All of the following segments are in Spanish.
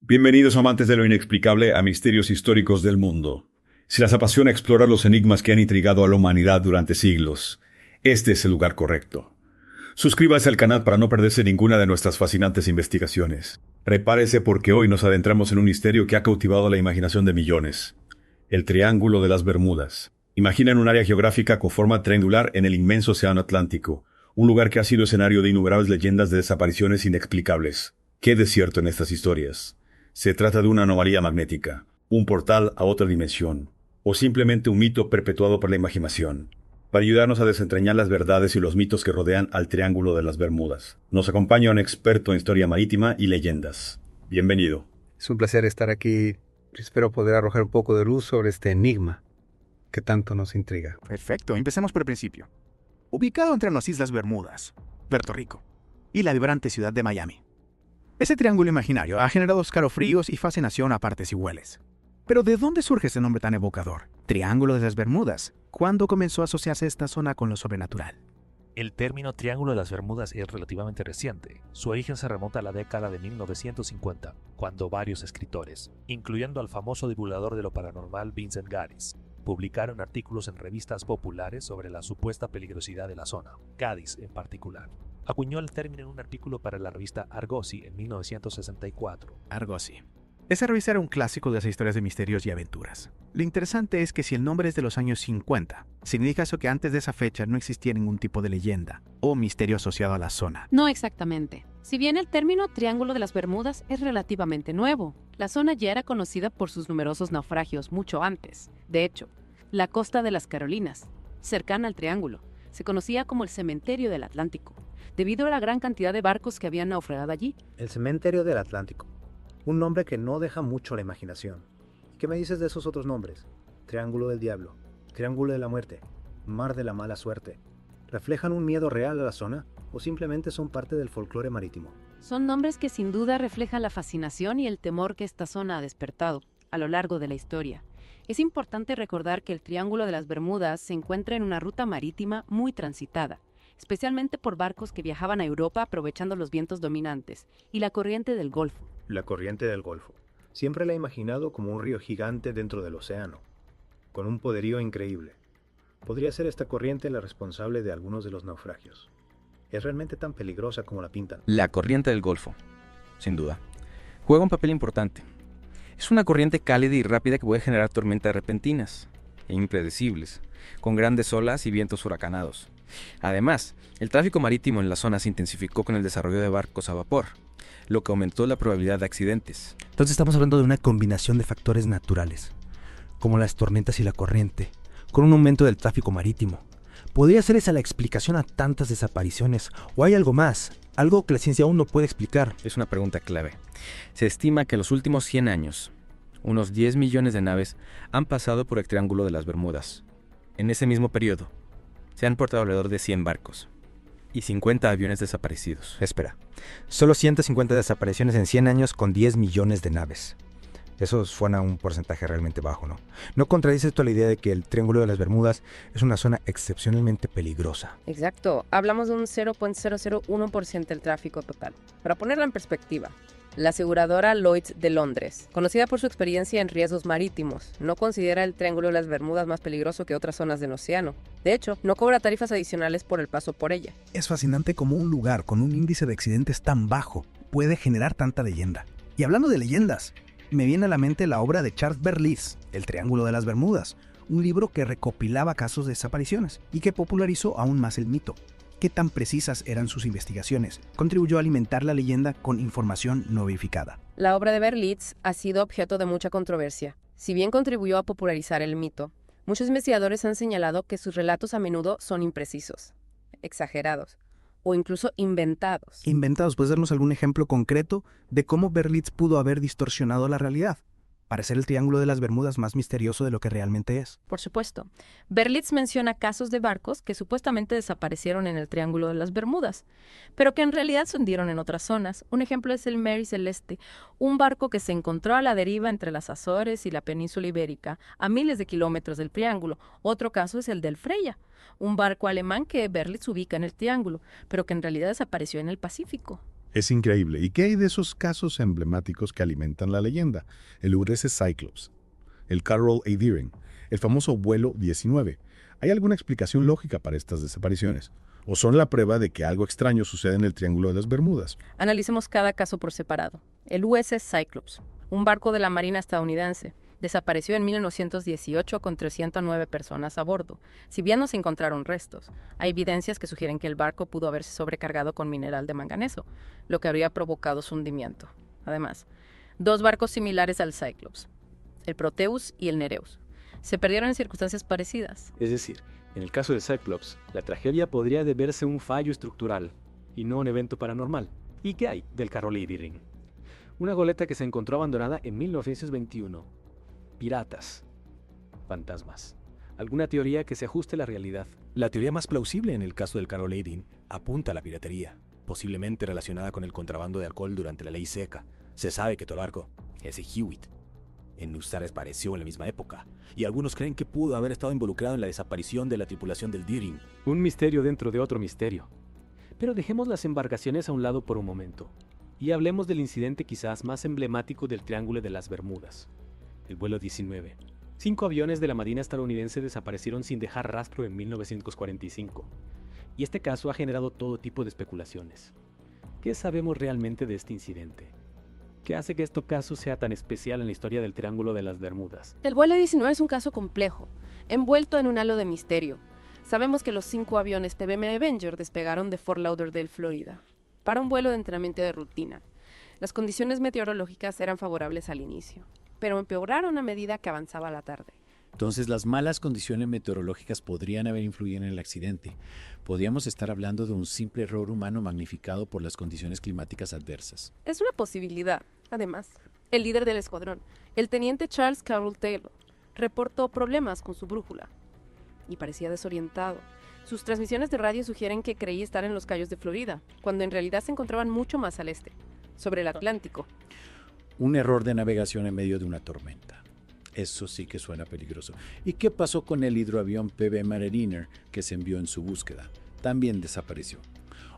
Bienvenidos amantes de lo inexplicable a Misterios Históricos del Mundo. Si las apasiona explorar los enigmas que han intrigado a la humanidad durante siglos, este es el lugar correcto. Suscríbase al canal para no perderse ninguna de nuestras fascinantes investigaciones. Prepárese porque hoy nos adentramos en un misterio que ha cautivado la imaginación de millones. El Triángulo de las Bermudas. Imaginen un área geográfica con forma triangular en el inmenso océano Atlántico, un lugar que ha sido escenario de innumerables leyendas de desapariciones inexplicables. ¿Qué desierto en estas historias? ¿Se trata de una anomalía magnética, un portal a otra dimensión, o simplemente un mito perpetuado por la imaginación? Para ayudarnos a desentrañar las verdades y los mitos que rodean al Triángulo de las Bermudas, nos acompaña un experto en historia marítima y leyendas. Bienvenido. Es un placer estar aquí. Espero poder arrojar un poco de luz sobre este enigma que tanto nos intriga. Perfecto, empecemos por el principio. Ubicado entre las Islas Bermudas, Puerto Rico, y la vibrante ciudad de Miami. Ese triángulo imaginario ha generado escalofríos y fascinación a partes iguales. Pero ¿de dónde surge ese nombre tan evocador? Triángulo de las Bermudas. ¿Cuándo comenzó a asociarse esta zona con lo sobrenatural? El término Triángulo de las Bermudas es relativamente reciente. Su origen se remonta a la década de 1950, cuando varios escritores, incluyendo al famoso divulgador de lo paranormal Vincent Gaddis, publicaron artículos en revistas populares sobre la supuesta peligrosidad de la zona. Gaddis, en particular, acuñó el término en un artículo para la revista Argosy en 1964. Argosy. Esa revista era un clásico de las historias de misterios y aventuras. Lo interesante es que si el nombre es de los años 50, significa eso que antes de esa fecha no existía ningún tipo de leyenda o misterio asociado a la zona. No exactamente. Si bien el término Triángulo de las Bermudas es relativamente nuevo, la zona ya era conocida por sus numerosos naufragios mucho antes. De hecho, la costa de las Carolinas, cercana al Triángulo, se conocía como el Cementerio del Atlántico, debido a la gran cantidad de barcos que habían naufragado allí. El Cementerio del Atlántico. Un nombre que no deja mucho a la imaginación. ¿Y qué me dices de esos otros nombres? Triángulo del Diablo, Triángulo de la Muerte, Mar de la Mala Suerte. ¿Reflejan un miedo real a la zona o simplemente son parte del folclore marítimo? Son nombres que sin duda reflejan la fascinación y el temor que esta zona ha despertado a lo largo de la historia. Es importante recordar que el Triángulo de las Bermudas se encuentra en una ruta marítima muy transitada, especialmente por barcos que viajaban a Europa aprovechando los vientos dominantes y la corriente del Golfo. La corriente del Golfo. Siempre la he imaginado como un río gigante dentro del océano, con un poderío increíble. Podría ser esta corriente la responsable de algunos de los naufragios. ¿Es realmente tan peligrosa como la pintan? La corriente del Golfo, sin duda, juega un papel importante. Es una corriente cálida y rápida que puede generar tormentas repentinas e impredecibles, con grandes olas y vientos huracanados. Además, el tráfico marítimo en la zona se intensificó con el desarrollo de barcos a vapor, lo que aumentó la probabilidad de accidentes. Entonces estamos hablando de una combinación de factores naturales, como las tormentas y la corriente, con un aumento del tráfico marítimo. ¿Podría ser esa la explicación a tantas desapariciones? ¿O hay algo más? Algo que la ciencia aún no puede explicar. Es una pregunta clave. Se estima que en los últimos 100 años, unos 10 millones de naves han pasado por el Triángulo de las Bermudas. En ese mismo periodo, se han portado alrededor de 100 barcos y 50 aviones desaparecidos. Espera, solo 150 desapariciones en 100 años con 10 millones de naves. Eso suena a un porcentaje realmente bajo, ¿no? ¿No contradice esto la idea de que el Triángulo de las Bermudas es una zona excepcionalmente peligrosa? Exacto, hablamos de un 0.001% del tráfico total. Para ponerla en perspectiva, la aseguradora Lloyd's de Londres, conocida por su experiencia en riesgos marítimos, no considera el Triángulo de las Bermudas más peligroso que otras zonas del océano. De hecho, no cobra tarifas adicionales por el paso por ella. Es fascinante cómo un lugar con un índice de accidentes tan bajo puede generar tanta leyenda. Y hablando de leyendas, me viene a la mente la obra de Charles Berlitz, El Triángulo de las Bermudas, un libro que recopilaba casos de desapariciones y que popularizó aún más el mito. ¿Qué tan precisas eran sus investigaciones? Contribuyó a alimentar la leyenda con información no verificada. La obra de Berlitz ha sido objeto de mucha controversia. Si bien contribuyó a popularizar el mito, muchos investigadores han señalado que sus relatos a menudo son imprecisos, exagerados o incluso inventados. ¿Inventados? ¿Puedes darnos algún ejemplo concreto de cómo Berlitz pudo haber distorsionado la realidad para hacer el Triángulo de las Bermudas más misterioso de lo que realmente es? Por supuesto. Berlitz menciona casos de barcos que supuestamente desaparecieron en el Triángulo de las Bermudas, pero que en realidad se hundieron en otras zonas. Un ejemplo es el Mary Celeste, un barco que se encontró a la deriva entre las Azores y la península ibérica, a miles de kilómetros del Triángulo. Otro caso es el del Freya, un barco alemán que Berlitz ubica en el Triángulo, pero que en realidad desapareció en el Pacífico. Es increíble. ¿Y qué hay de esos casos emblemáticos que alimentan la leyenda? El USS Cyclops, el Carroll A. Deering, el famoso vuelo 19. ¿Hay alguna explicación lógica para estas desapariciones? ¿O son la prueba de que algo extraño sucede en el Triángulo de las Bermudas? Analicemos cada caso por separado. El USS Cyclops, un barco de la Marina estadounidense, desapareció en 1918 con 309 personas a bordo. Si bien no se encontraron restos, hay evidencias que sugieren que el barco pudo haberse sobrecargado con mineral de manganeso, lo que habría provocado su hundimiento. Además, 2 barcos similares al Cyclops, el Proteus y el Nereus, se perdieron en circunstancias parecidas. Es decir, en el caso del Cyclops, la tragedia podría deberse a un fallo estructural y no a un evento paranormal. ¿Y qué hay del Carroll A. Deering? Una goleta que se encontró abandonada en 1921. Piratas. Fantasmas. ¿Alguna teoría que se ajuste a la realidad? La teoría más plausible en el caso del Carroll A. Deering apunta a la piratería, posiblemente relacionada con el contrabando de alcohol durante la ley seca. Se sabe que todo el barco, ese Hewitt, en Ustar desapareció en la misma época, y algunos creen que pudo haber estado involucrado en la desaparición de la tripulación del Deering. Un misterio dentro de otro misterio. Pero dejemos las embarcaciones a un lado por un momento, y hablemos del incidente quizás más emblemático del Triángulo de las Bermudas. El vuelo 19. 5 aviones de la Marina estadounidense desaparecieron sin dejar rastro en 1945. Y este caso ha generado todo tipo de especulaciones. ¿Qué sabemos realmente de este incidente? ¿Qué hace que este caso sea tan especial en la historia del Triángulo de las Bermudas? El vuelo 19 es un caso complejo, envuelto en un halo de misterio. Sabemos que los 5 aviones PBM Avenger despegaron de Fort Lauderdale, Florida, para un vuelo de entrenamiento de rutina. Las condiciones meteorológicas eran favorables al inicio, pero empeoraron a medida que avanzaba la tarde. Entonces las malas condiciones meteorológicas podrían haber influido en el accidente. Podríamos estar hablando de un simple error humano magnificado por las condiciones climáticas adversas. Es una posibilidad. Además, el líder del escuadrón, el teniente Charles Carroll Taylor, reportó problemas con su brújula y parecía desorientado. Sus transmisiones de radio sugieren que creía estar en los Cayos de Florida, cuando en realidad se encontraban mucho más al este, sobre el Atlántico. Un error de navegación en medio de una tormenta. Eso sí que suena peligroso. ¿Y qué pasó con el hidroavión PB Mariner que se envió en su búsqueda? También desapareció.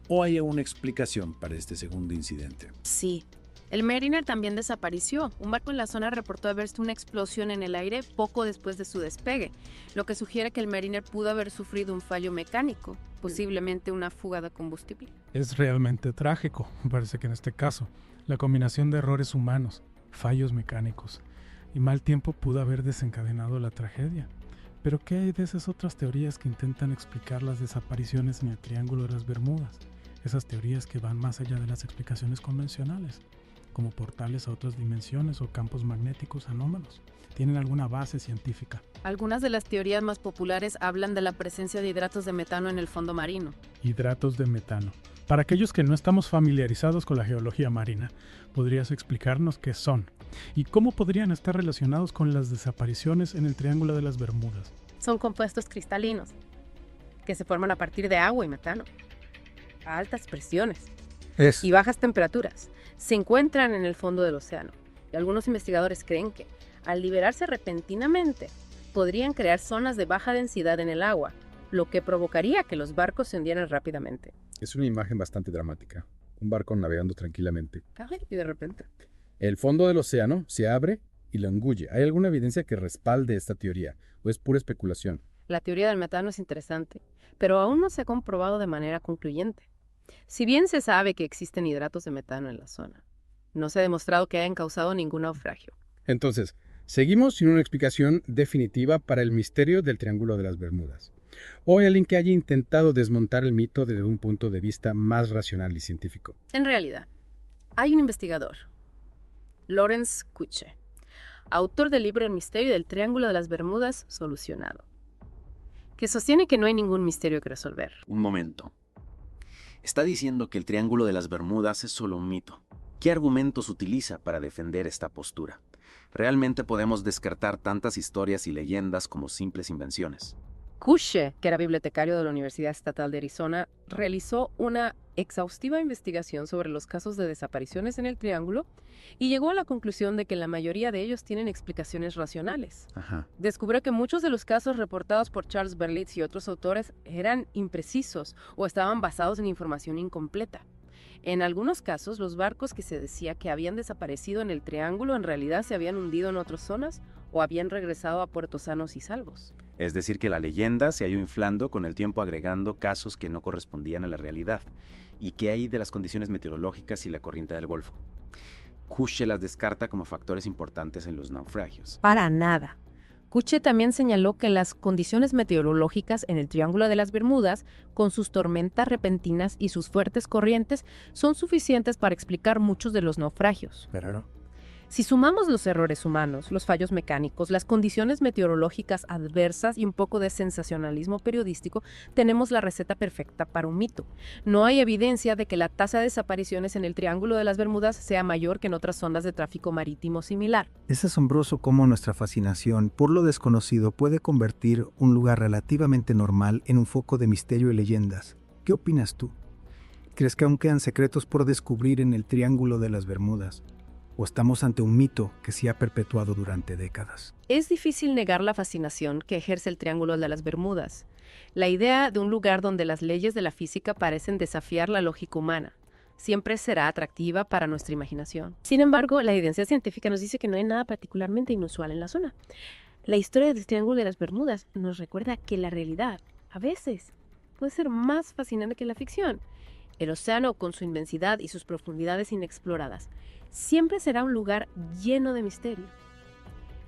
¿O hay una explicación para este segundo incidente? Sí. El Mariner también desapareció. Un barco en la zona reportó haber visto una explosión en el aire poco después de su despegue, lo que sugiere que el Mariner pudo haber sufrido un fallo mecánico, posiblemente una fuga de combustible. Es realmente trágico, parece que en este caso. La combinación de errores humanos, fallos mecánicos y mal tiempo pudo haber desencadenado la tragedia. Pero ¿qué hay de esas otras teorías que intentan explicar las desapariciones en el Triángulo de las Bermudas? Esas teorías que van más allá de las explicaciones convencionales, como portales a otras dimensiones o campos magnéticos anómalos. ¿Tienen alguna base científica? Algunas de las teorías más populares hablan de la presencia de hidratos de metano en el fondo marino. Hidratos de metano. Para aquellos que no estamos familiarizados con la geología marina, ¿podrías explicarnos qué son? ¿Y cómo podrían estar relacionados con las desapariciones en el Triángulo de las Bermudas? Son compuestos cristalinos, que se forman a partir de agua y metano, a altas presiones y bajas temperaturas. Se encuentran en el fondo del océano, y algunos investigadores creen que, al liberarse repentinamente, podrían crear zonas de baja densidad en el agua, lo que provocaría que los barcos se hundieran rápidamente. Es una imagen bastante dramática. Un barco navegando tranquilamente. Y de repente. El fondo del océano se abre y lo engulle. ¿Hay alguna evidencia que respalde esta teoría o es pura especulación? La teoría del metano es interesante, pero aún no se ha comprobado de manera concluyente. Si bien se sabe que existen hidratos de metano en la zona, no se ha demostrado que hayan causado ningún naufragio. Entonces, seguimos sin una explicación definitiva para el misterio del Triángulo de las Bermudas. ¿O hay alguien que haya intentado desmontar el mito desde un punto de vista más racional y científico? En realidad, hay un investigador, Lawrence Kutsche, autor del libro El misterio del Triángulo de las Bermudas solucionado, que sostiene que no hay ningún misterio que resolver. Un momento. Está diciendo que el Triángulo de las Bermudas es solo un mito. ¿Qué argumentos utiliza para defender esta postura? ¿Realmente podemos descartar tantas historias y leyendas como simples invenciones? Kutsche, que era bibliotecario de la Universidad Estatal de Arizona, realizó una exhaustiva investigación sobre los casos de desapariciones en el Triángulo y llegó a la conclusión de que la mayoría de ellos tienen explicaciones racionales. Descubrió que muchos de los casos reportados por Charles Berlitz y otros autores eran imprecisos o estaban basados en información incompleta. En algunos casos, los barcos que se decía que habían desaparecido en el Triángulo en realidad se habían hundido en otras zonas o habían regresado a puertos sanos y salvos. Es decir, que la leyenda se ha ido inflando con el tiempo, agregando casos que no correspondían a la realidad. ¿Y qué hay de las condiciones meteorológicas y la corriente del Golfo? Cushé las descarta como factores importantes en los naufragios. Para nada. Cushé también señaló que las condiciones meteorológicas en el Triángulo de las Bermudas, con sus tormentas repentinas y sus fuertes corrientes, son suficientes para explicar muchos de los naufragios. Pero no. Si sumamos los errores humanos, los fallos mecánicos, las condiciones meteorológicas adversas y un poco de sensacionalismo periodístico, tenemos la receta perfecta para un mito. No hay evidencia de que la tasa de desapariciones en el Triángulo de las Bermudas sea mayor que en otras zonas de tráfico marítimo similar. Es asombroso cómo nuestra fascinación por lo desconocido puede convertir un lugar relativamente normal en un foco de misterio y leyendas. ¿Qué opinas tú? ¿Crees que aún quedan secretos por descubrir en el Triángulo de las Bermudas? ¿O estamos ante un mito que se ha perpetuado durante décadas? Es difícil negar la fascinación que ejerce el Triángulo de las Bermudas. La idea de un lugar donde las leyes de la física parecen desafiar la lógica humana siempre será atractiva para nuestra imaginación. Sin embargo, la evidencia científica nos dice que no hay nada particularmente inusual en la zona. La historia del Triángulo de las Bermudas nos recuerda que la realidad, a veces, puede ser más fascinante que la ficción. El océano, con su inmensidad y sus profundidades inexploradas, siempre será un lugar lleno de misterio.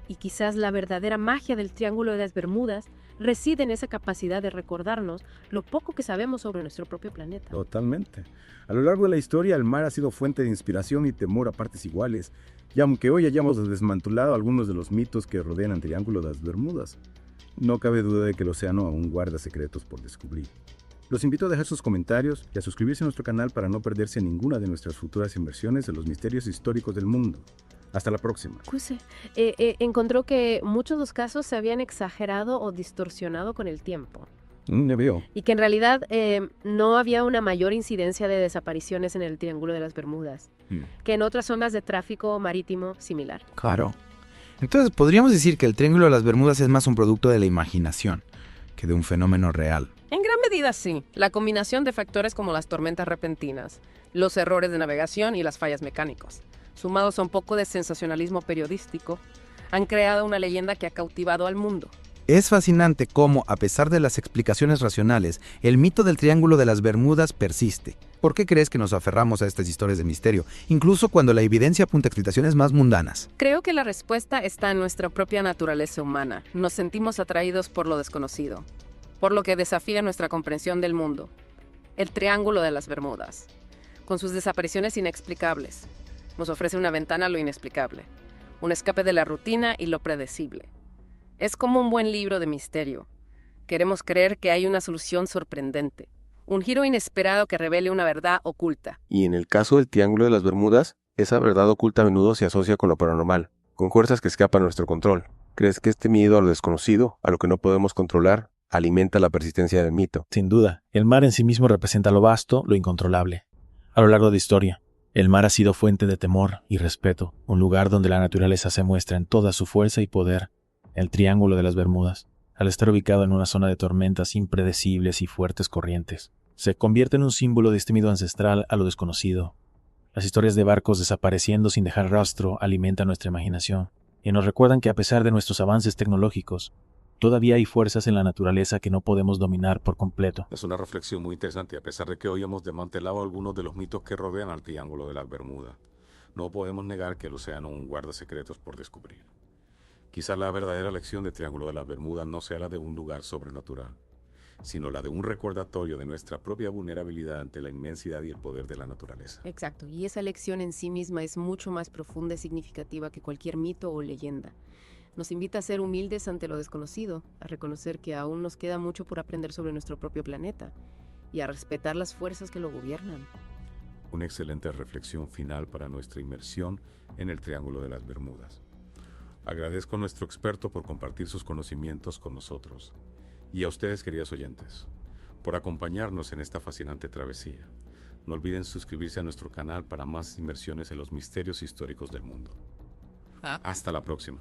Y quizás la verdadera magia del Triángulo de las Bermudas reside en esa capacidad de recordarnos lo poco que sabemos sobre nuestro propio planeta. Totalmente. A lo largo de la historia, el mar ha sido fuente de inspiración y temor a partes iguales. Y aunque hoy hayamos desmantelado algunos de los mitos que rodean al Triángulo de las Bermudas, no cabe duda de que el océano aún guarda secretos por descubrir. Los invito a dejar sus comentarios y a suscribirse a nuestro canal para no perderse ninguna de nuestras futuras inversiones de los misterios históricos del mundo. Hasta la próxima. Encontró que muchos de los casos se habían exagerado o distorsionado con el tiempo. Ya veo. Y que en realidad no había una mayor incidencia de desapariciones en el Triángulo de las Bermudas que en otras zonas de tráfico marítimo similar. Claro. Entonces, podríamos decir que el Triángulo de las Bermudas es más un producto de la imaginación que de un fenómeno real. En gran medida sí. La combinación de factores como las tormentas repentinas, los errores de navegación y las fallas mecánicas, sumados a un poco de sensacionalismo periodístico, han creado una leyenda que ha cautivado al mundo. Es fascinante cómo, a pesar de las explicaciones racionales, el mito del Triángulo de las Bermudas persiste. ¿Por qué crees que nos aferramos a estas historias de misterio, incluso cuando la evidencia apunta a explicaciones más mundanas? Creo que la respuesta está en nuestra propia naturaleza humana. Nos sentimos atraídos por lo desconocido, por lo que desafía nuestra comprensión del mundo. El Triángulo de las Bermudas, con sus desapariciones inexplicables, nos ofrece una ventana a lo inexplicable, un escape de la rutina y lo predecible. Es como un buen libro de misterio. Queremos creer que hay una solución sorprendente, un giro inesperado que revele una verdad oculta. Y en el caso del Triángulo de las Bermudas, esa verdad oculta a menudo se asocia con lo paranormal, con fuerzas que escapan a nuestro control. ¿Crees que este miedo a lo desconocido, a lo que no podemos controlar, alimenta la persistencia del mito? Sin duda, el mar en sí mismo representa lo vasto, lo incontrolable. A lo largo de la historia, el mar ha sido fuente de temor y respeto, un lugar donde la naturaleza se muestra en toda su fuerza y poder. El Triángulo de las Bermudas, al estar ubicado en una zona de tormentas impredecibles y fuertes corrientes, se convierte en un símbolo de este miedo ancestral a lo desconocido. Las historias de barcos desapareciendo sin dejar rastro alimentan nuestra imaginación y nos recuerdan que a pesar de nuestros avances tecnológicos, todavía hay fuerzas en la naturaleza que no podemos dominar por completo. Es una reflexión muy interesante, a pesar de que hoy hemos desmantelado algunos de los mitos que rodean al Triángulo de las Bermudas. No podemos negar que el océano aún guarda secretos por descubrir. Quizás la verdadera lección del Triángulo de las Bermudas no sea la de un lugar sobrenatural, sino la de un recordatorio de nuestra propia vulnerabilidad ante la inmensidad y el poder de la naturaleza. Exacto, y esa lección en sí misma es mucho más profunda y significativa que cualquier mito o leyenda. Nos invita a ser humildes ante lo desconocido, a reconocer que aún nos queda mucho por aprender sobre nuestro propio planeta y a respetar las fuerzas que lo gobiernan. Una excelente reflexión final para nuestra inmersión en el Triángulo de las Bermudas. Agradezco a nuestro experto por compartir sus conocimientos con nosotros y a ustedes, queridos oyentes, por acompañarnos en esta fascinante travesía. No olviden suscribirse a nuestro canal para más inmersiones en los misterios históricos del mundo. Hasta la próxima.